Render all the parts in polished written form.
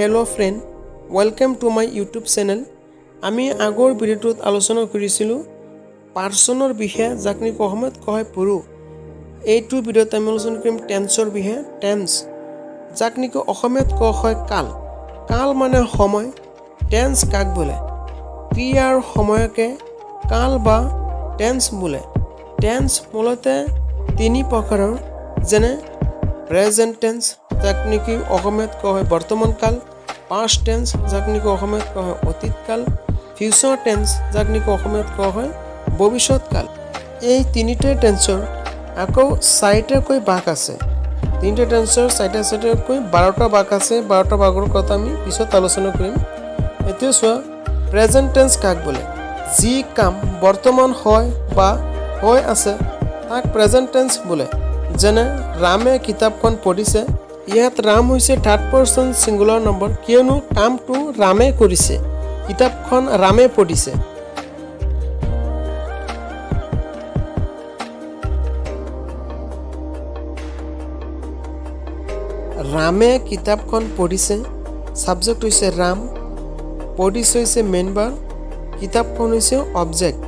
Hello friend, welcome to my YouTube channel. আমি আগৰ ভিডিওটোত আলোচনা কৰিছিলো পাৰ্সনৰ বিষয়ে যাক নেকি অসমত কয় পুৰু। এইটো ভিডিওত আমি আলোচনা কৰিম টেন্সৰ বিষয়ে টেন্স যাক নেকি অসমত কোৱা হয় কাল। কাল মানে সময়, টেন্স কাক বোলে? ক্ৰিয়াৰ সময়কে কাল বা টেন্স বোলে। টেন্স মূলতে তিনি প্ৰকাৰৰ যেনে প্ৰেজেন্ট টেন্স যাক নেকি অসমত কোৱা হয় বৰ্তমান কাল, past tense যাক নেকি অসমত কোৱা হয় অতীত কাল, future tense যাক নেকি অসমত কোৱা হয় ভৱিষ্যৎ কাল। এই তিনিটা টেন্সৰ আকৌ চাৰিটাকৈ ভাগ আছে। তিনিটা টেন্সৰ চাৰিটাকৈ 12টা ভাগ আছে। 12টা ভাগৰ কথা আমি পিছত আলোচনা কৰিম। এতিয়া চোৱা প্ৰেজেন্ট টেন্স কাক বোলে? যি কাম বৰ্তমান হয় বা হৈ আছে তাক প্ৰেজেন্ট টেন্স বোলে। যেনে ৰামে কিতাপখন পঢ়িছে, ইয়াত ৰাম হৈছে থাৰ্ড পাৰ্চন সিঙ্গুলাৰ নম্বৰ কিয়নো কামটো ৰামে কৰিছে, কিতাপখন ৰামে পঢ়িছে। ৰামে কিতাপখন পঢ়িছে, সাবজেক্ট হৈছে ৰাম, পঢ়িছে হৈছে মেইন ভাৰ্ব, কিতাপখন হৈছে অবজেক্ট।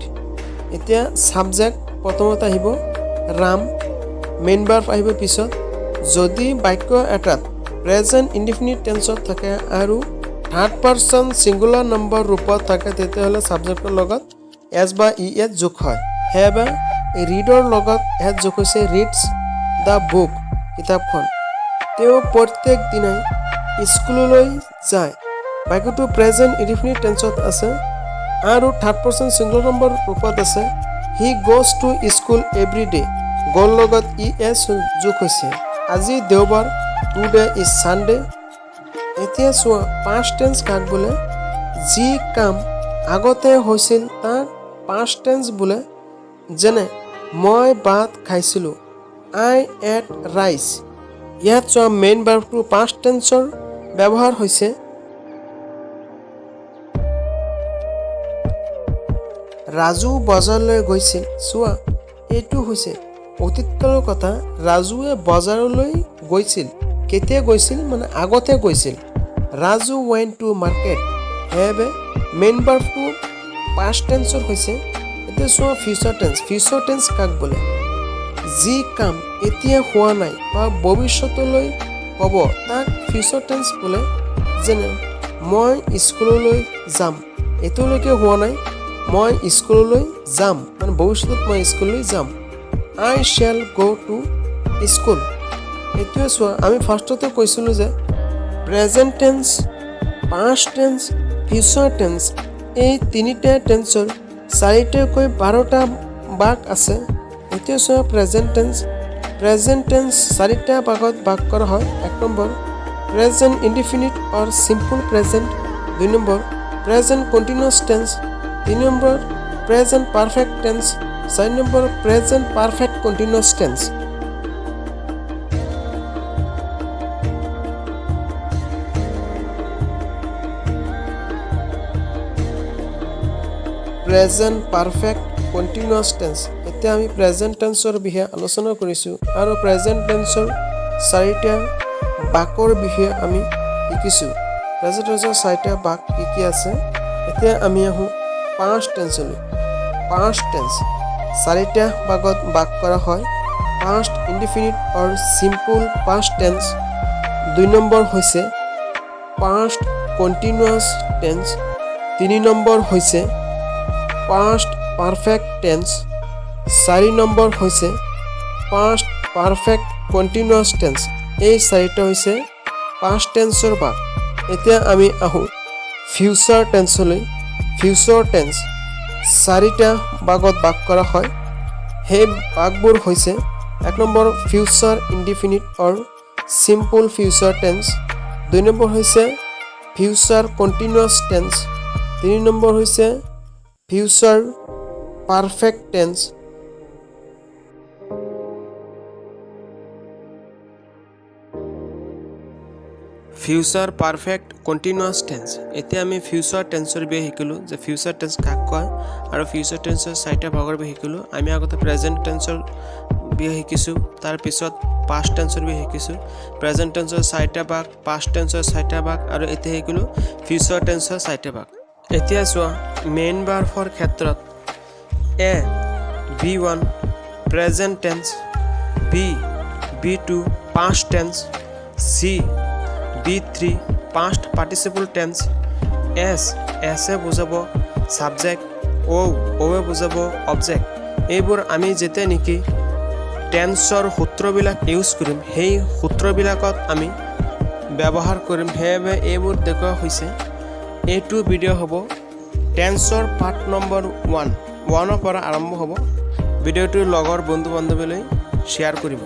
এতিয়া সাবজেক্ট প্ৰথমত আহিব ৰাম, মেইন ভাৰ্ব আহিব পিছত। যদি বাক্য এটাত প্ৰেজেন্ট ইনডিফিনিট টেন্সত থাকে আৰু থাৰ্ড পাৰ্সন সিঙ্গুলাৰ নম্বৰ ৰূপত থাকে তেতিয়াহ'লে সাবজেক্টৰ লগত এছ বা ই এছ যোগ হয়। সেয়েহে ৰিডৰ লগত এছ যোগ হৈছে ৰিডছ দ্য বুক, কিতাপখন। তেওঁ প্ৰত্যেক দিনাই স্কুললৈ যায়। বাক্যটো প্ৰেজেন্ট ইনডিফিনিট টেন্সত আছে আৰু থাৰ্ড পাৰ্সন সিঙ্গুলাৰ নম্বৰ ৰূপত আছে। He goes to school every day, গ'ৰ লগত ই এছ যোগ হৈছে। আজি দেওবাৰ, টুডে ইজ সানডে। এতিয়া চোৱা পাষ্ট টেন্স কাক বোলে? যি কাম আগতে হৈছিল তাক পাষ্ট টেন্স বোলে। যেনে মই ভাত খাইছিলোঁ, আই এট ৰাইচ। ইয়াত চোৱা মেইন ভাৰ্বটো পাষ্ট টেন্সৰ ব্যৱহাৰ হৈছে। ৰাজু বজাৰলৈ গৈছিল, চোৱা এইটো হৈছে অতীতকালৰ কথা। ৰাজুৱে বজাৰলৈ গৈছিল, কেতিয়া গৈছিল মানে আগতে গৈছিল। ৰাজু ৱেণ্ট টু মাৰ্কেট, সেয়েহে মেইন ভাৰ্বটো পাষ্ট টেন্সৰ হৈছে। এতিয়া চোৱা ফিউচাৰ টেন্স। ফিউচাৰ টেন্স কাক বোলে? যি কাম এতিয়া হোৱা নাই বা ভৱিষ্যতলৈ হ'ব তাক ফিউচাৰ টেন্স বোলে। যেনে মই স্কুললৈ যাম, এতিয়ালৈকে হোৱা নাই, মই স্কুললৈ যাম মানে ভৱিষ্যতত মই স্কুললৈ যাম। I shall go to school। এইটোৱে চোৱা আমি ফাৰ্ষ্টতে কৈছিলোঁ যে present tense, past tense, future tense এই তিনিটা টেন্সৰ চাৰিটাকৈ 12টা ভাগ আছে। এতিয়া চোৱা প্ৰেজেন্ট টেন্স। প্ৰেজেন্ট টেন্স চাৰিটা ভাগত ভাগ কৰা হয়। 1 number present indefinite or simple present, 2 number present continuous tense, 3 number present perfect tense, 4 number present perfect continuous tense. Present perfect continuous tense. এতিয়া আমি প্ৰেজেন্ট টেন্সৰ বিষয়ে আলোচনা কৰিছোঁ আৰু প্ৰেজেন্ট টেন্সৰ চাৰিটা ভাগৰ বিষয়ে আমি শিকিছোঁ। প্ৰেজেন্ট টেন্সৰ চাৰিটা ভাগ কি কি আছে? এতিয়া আমি আহোঁ পাষ্ট টেন্সলৈ। পাষ্ট টেন্স চাৰিটা ভাগত ভাগ কৰা হয়। Past indefinite or simple past tense, 2 number হৈছে পাষ্ট কণ্টিনিউয়াছ টেন্স, 3 নম্বৰ হৈছে পাষ্ট পাৰফেক্ট টেন্স, 4 নম্বৰ হৈছে পাষ্ট পাৰফেক্ট কণ্টিনিউয়াছ টেন্স। এই চাৰিটা হৈছে পাষ্ট টেন্সৰ ভাগ। এতিয়া আমি আহোঁ ফিউচাৰ টেন্সলৈ। ফিউচাৰ টেন্স চাৰিটা ভাগত ভাগ কৰা হয়। সেই ভাগবোৰ হৈছে 1 number future indefinite or simple future tense, 2 number হৈছে ফিউচাৰ কণ্টিনিউয়াছ টেন্স, 3 নম্বৰ হৈছে future perfect tense. Future perfect continuous tense. এতিয়া আমি ফিউচাৰ টেন্সৰ বিষয়ে শিকিলোঁ যে ফিউচাৰ টেন্স কাক কয় আৰু ফিউচাৰ টেন্সৰ চাৰিটা ভাগৰ বিষয়ে শিকিলোঁ। আমি আগতে প্ৰেজেন্ট টেন্সৰ বিষয়ে শিকিছোঁ তাৰ পিছত পাষ্ট টেন্সৰ বিষয়ে শিকিছোঁ প্ৰেজেন্ট টেন্সৰ 4টা ভাগ পাষ্ট টেন্সৰ 4টা ভাগ আৰু এতিয়া শিকিলোঁ ফিউচাৰ টেন্সৰ 4টা ভাগ এতিয়া চোৱা মেইন ভাৰ্বৰ ক্ষেত্ৰত A B1 present tense B B2 past tense C B3 past participle tense S এ বুজাব সাবজেক্ট ও এ বুজাব অবজেক্ট এইবোৰ আমি যেতিয়া নেকি টেন্সৰ সূত্ৰবিলাক ইউজ কৰিম সেই সূত্ৰবিলাকত আমি ব্যৱহাৰ কৰিম হেবে এইবোৰ দেখুৱা হৈছে এইটো ভিডিঅ' হ'ব টেন্সৰ পাৰ্ট নম্বৰ 1 ৰ পৰা আৰম্ভ হ'ব ভিডিঅ'টো লগৰ বন্ধু বান্ধৱীলৈ শ্বেয়াৰ কৰিব